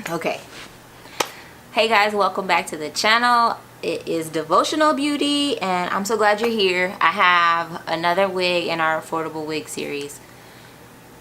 Okay. Hey guys, welcome back to the channel. It is Devotional Beauty and I'm so glad you're here. I have another wig in our affordable wig series.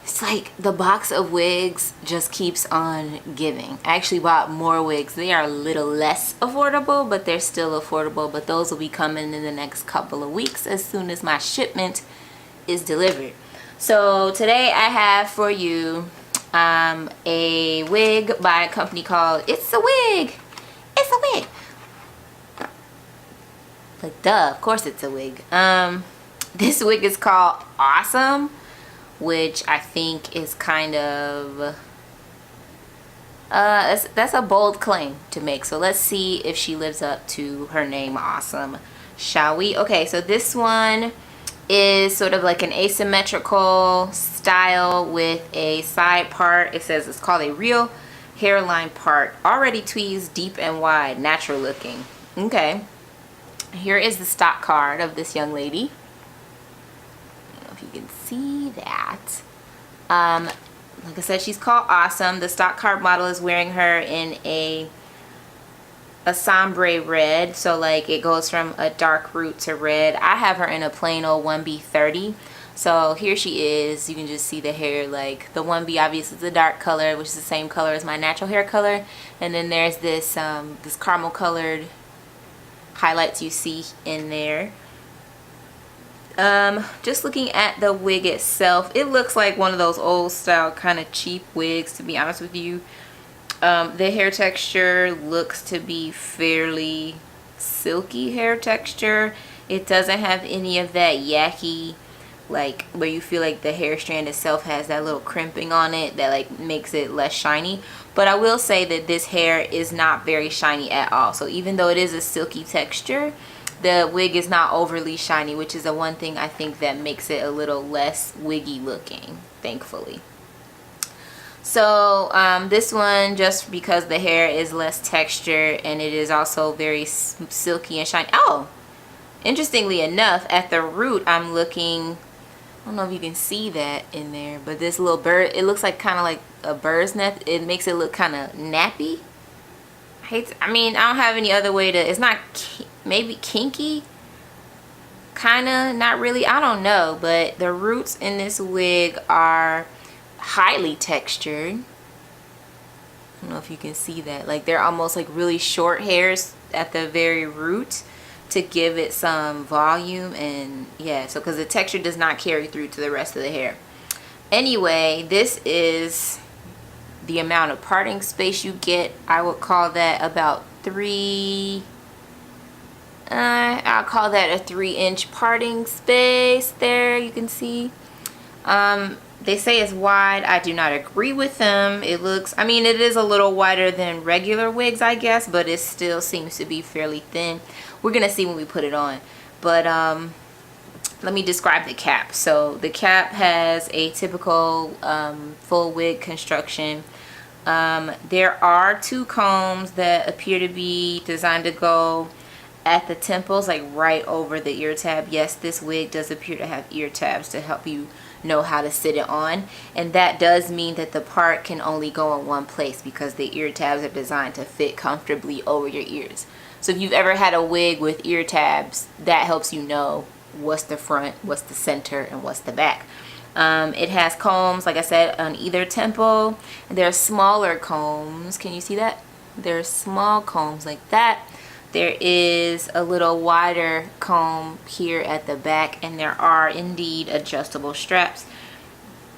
It's like the box of wigs just keeps on giving. I actually bought more wigs. They are a little less affordable, but they're still affordable. But those will be coming in the next couple of weeks as soon as my shipment is delivered. So today I have for you a wig by a company called It's a Wig. It's a wig. Like, duh, of course it's a wig. This wig is called Awesome, which I think is kind of that's a bold claim to make. So let's see if she lives up to her name, Awesome, shall we? Okay, so this one is sort of like an asymmetrical style with a side part. It says it's called a real hairline part, already tweezed, deep and wide, natural looking. Okay, here is the stock card of this young lady. I don't know if you can see that. Like I said, she's called Awesome. The stock card model is wearing her in a sombre red, so like it goes from a dark root to red. I have her in a plain old 1B30. So here she is. You can just see the hair. Like the 1B obviously is a dark color, which is the same color as my natural hair color, and then there's this this caramel colored highlights you see in there. Just looking at the wig itself, it looks like one of those old style kind of cheap wigs, to be honest with you. The hair texture looks to be fairly silky hair texture. It doesn't have any of that yucky, like where you feel like the hair strand itself has that little crimping on it that like makes it less shiny. But I will say that this hair is not very shiny at all. So even though it is a silky texture, the wig is not overly shiny, which is the one thing I think that makes it a little less wiggy looking, thankfully. So this one, just because the hair is less texture and it is also very silky and shiny. Oh, interestingly enough, at the root I'm looking, I don't know if you can see that in there, but this little bird, it looks like kind of like a bird's nest. It makes it look kind of nappy. I mean, I don't have any other way to, it's not, maybe kinky, kind of, not really, I don't know. But the roots in this wig are highly textured. I don't know if you can see that. Like they're almost like really short hairs at the very root to give it some volume. And yeah, so because the texture does not carry through to the rest of the hair. Anyway, this is the amount of parting space you get. I would call that about I'll call that a 3-inch parting space there. You can see they say it's wide. I do not agree with them. It looks, I mean, it is a little wider than regular wigs, I guess, but it still seems to be fairly thin. We're gonna see when we put it on. But let me describe the cap. So the cap has a typical full wig construction. There are 2 combs that appear to be designed to go at the temples, like right over the ear tab. Yes, this wig does appear to have ear tabs to help you know how to sit it on, and that does mean that the part can only go in one place because the ear tabs are designed to fit comfortably over your ears. So if you've ever had a wig with ear tabs, that helps you know what's the front, what's the center, and what's the back. It has combs, like I said, on either temple. There are smaller combs. Can you see that? There are small combs like that. There is a little wider comb here at the back, and there are indeed adjustable straps.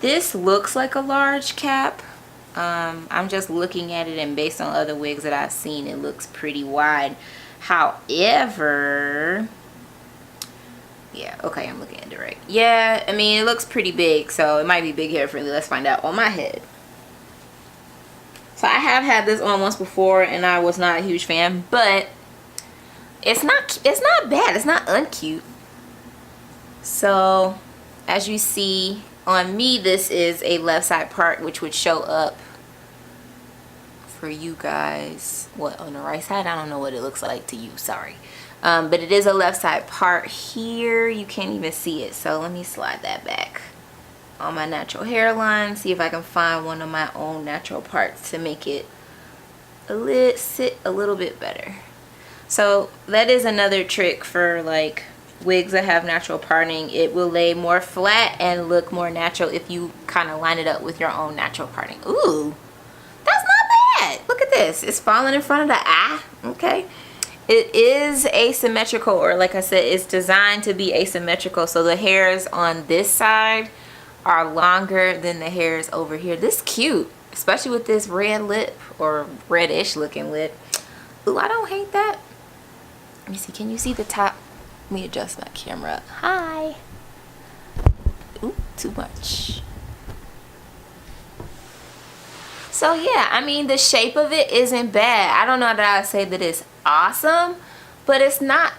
This looks like a large cap. I'm just looking at it, and based on other wigs that I've seen, it looks pretty wide. However, yeah, okay, I'm looking at it right. Yeah, I mean, it looks pretty big, so it might be big hair friendly. Let's find out on my head. So I have had this on once before, and I was not a huge fan, but it's not bad. It's not uncute. So as you see on me, this is a left side part, which would show up for you guys. What, on the right side? I don't know what it looks like to you, sorry. But it is a left side part here. You can't even see it, so let me slide that back on my natural hairline, see if I can find one of my own natural parts to make it sit a little bit better. So that is another trick for like wigs that have natural parting. It will lay more flat and look more natural if you kind of line it up with your own natural parting. Ooh, that's not bad. Look at this. It's falling in front of the eye. Okay. It is asymmetrical, or like I said, it's designed to be asymmetrical. So the hairs on this side are longer than the hairs over here. This is cute, especially with this red lip or reddish looking lip. Ooh, I don't hate that. Let me see. Can you see the top? Let me adjust my camera. Hi. Ooh, too much. So yeah, I mean, the shape of it isn't bad. I don't know that I'd say that it's awesome, but it's not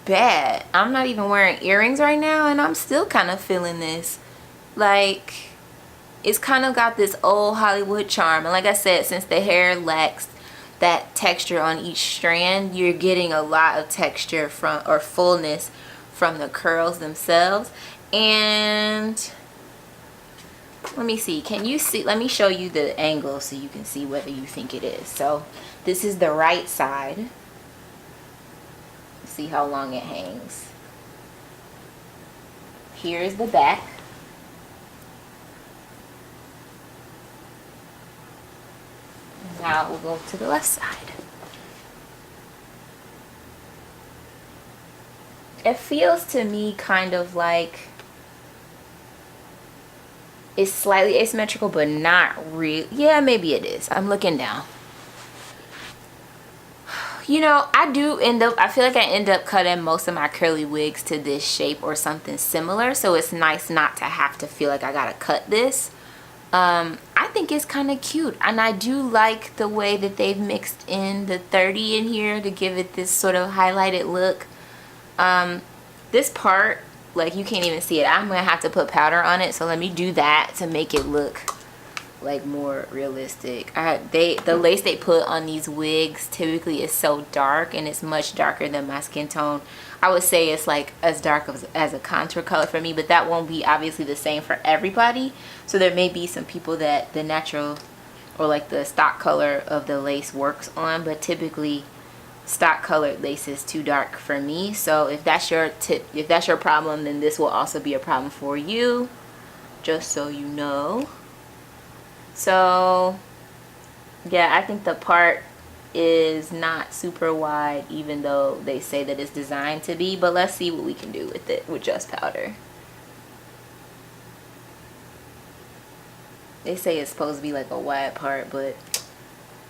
bad. I'm not even wearing earrings right now, and I'm still kind of feeling this. Like, it's kind of got this old Hollywood charm. And like I said, since the hair lacks that texture on each strand, you're getting a lot of texture from, or fullness from, the curls themselves. And let me see, can you see? Let me show you the angle so you can see whether you think it is. So this is the right side. See how long it hangs. Here's the back. Now we'll go to the left side. It feels to me kind of like it's slightly asymmetrical, but not real. Yeah, maybe it is. I'm looking down. You know, I feel like I end up cutting most of my curly wigs to this shape or something similar. So it's nice not to have to feel like I gotta cut this. I think it's kind of cute, and I do like the way that they've mixed in the 30 in here to give it this sort of highlighted look. This part, like, you can't even see it. I'm gonna have to put powder on it, so let me do that to make it look like more realistic. The lace they put on these wigs typically is so dark, and it's much darker than my skin tone. I would say it's like as dark as a contour color for me, but that won't be obviously the same for everybody. So there may be some people that the natural or like the stock color of the lace works on, but typically stock colored lace is too dark for me. So if that's your problem, then this will also be a problem for you, just so you know. So yeah, I think the part is not super wide, even though they say that it's designed to be, but let's see what we can do with it with just powder. They say it's supposed to be like a wide part, but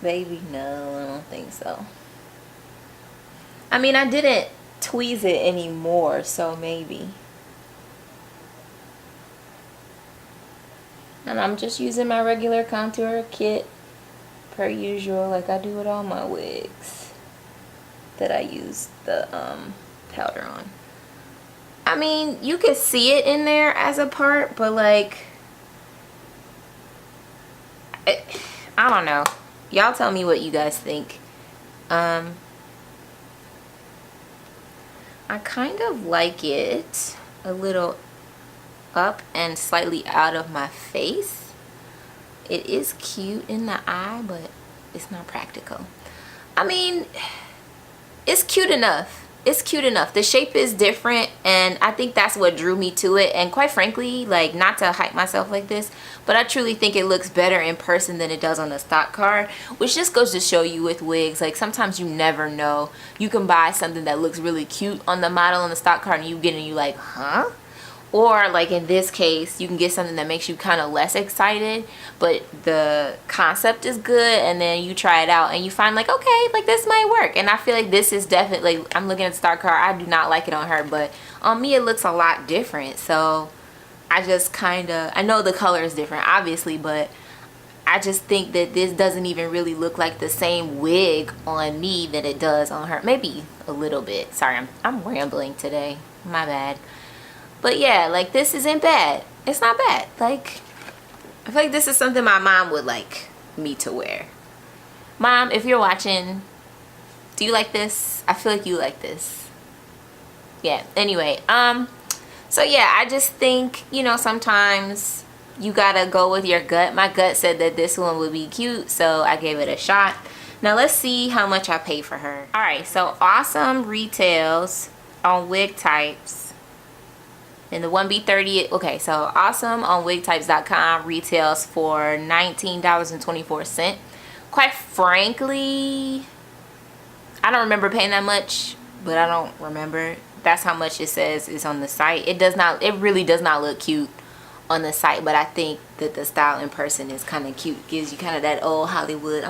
baby, no, I don't think so. I mean, I didn't tweeze it anymore, so maybe. And I'm just using my regular contour kit per usual, like I do with all my wigs that I use the powder on. I mean, you can see it in there as a part, but like, I don't know. Y'all tell me what you guys think. I kind of like it a little up and slightly out of my face. It is cute in the eye, but it's not practical. I mean, it's cute enough. It's cute enough. The shape is different, and I think that's what drew me to it. And quite frankly, like, not to hype myself like this, but I truly think it looks better in person than it does on a stock card, which just goes to show you with wigs, like, sometimes you never know. You can buy something that looks really cute on the model on the stock card, and you get it and you like, huh? Or like in this case, you can get something that makes you kind of less excited, but the concept is good, and then you try it out and you find like, okay, like this might work. And I feel like this is definitely, I'm looking at the stock card, I do not like it on her, but on me it looks a lot different. So I just kind of, I know the color is different obviously, but I just think that this doesn't even really look like the same wig on me that it does on her. Maybe a little bit. Sorry, I'm rambling today, my bad. But yeah, like, this isn't bad. It's not bad. Like, I feel like this is something my mom would like me to wear. Mom, if you're watching, do you like this? I feel like you like this. Yeah, anyway, so yeah, I just think, you know, sometimes you gotta go with your gut. My gut said that this one would be cute, so I gave it a shot. Now let's see how much I paid for her. All right, so Awesome retails on wig types. And the 1B30, okay, so Awesome on wigtypes.com retails for $19.24. Quite frankly, I don't remember paying that much, but I don't remember. That's how much it says is on the site. It really does not look cute on the site, but I think that the style in person is kind of cute. Gives you kind of that old Hollywood. I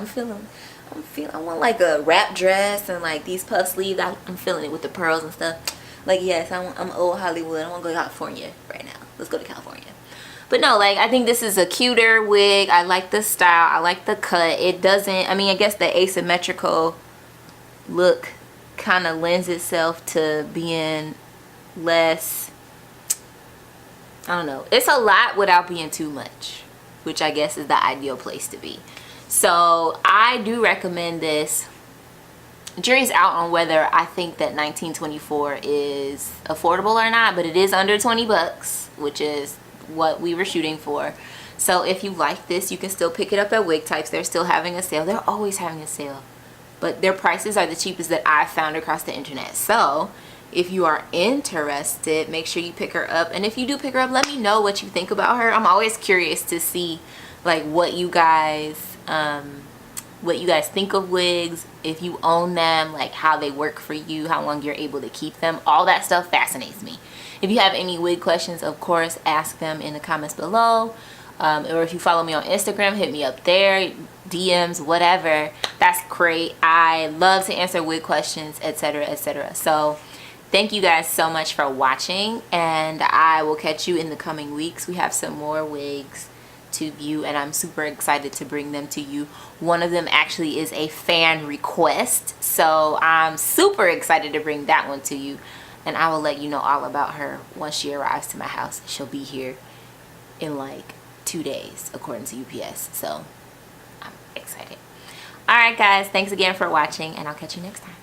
want like a wrap dress and like these puff sleeves. I'm feeling it with the pearls and stuff. Like, yes, I'm old Hollywood. I want to go to California right now. Let's go to California. But no, like, I think this is a cuter wig. I like the style. I like the cut. It doesn't, I mean, I guess the asymmetrical look kind of lends itself to being less, I don't know. It's a lot without being too much, which I guess is the ideal place to be. So I do recommend this. Jury's out on whether I think that $19.24 is affordable or not, but it is under 20 bucks, which is what we were shooting for. So if you like this, you can still pick it up at Wig Types. They're still having a sale. They're always having a sale, but their prices are the cheapest that I've found across the internet. So if you are interested, make sure you pick her up. And if you do pick her up, let me know what you think about her. I'm always curious to see like what you guys think of wigs, if you own them, like how they work for you, how long you're able to keep them. All that stuff fascinates me. If you have any wig questions, of course, ask them in the comments below. Or if you follow me on Instagram, hit me up there, DMs, whatever. That's great. I love to answer wig questions, etc., etc. So thank you guys so much for watching, and I will catch you in the coming weeks. We have some more wigs to view, and I'm super excited to bring them to you. One of them actually is a fan request, so I'm super excited to bring that one to you, and I will let you know all about her once she arrives to my house. She'll be here in like 2 days according to UPS, so I'm excited. All right guys, thanks again for watching, and I'll catch you next time.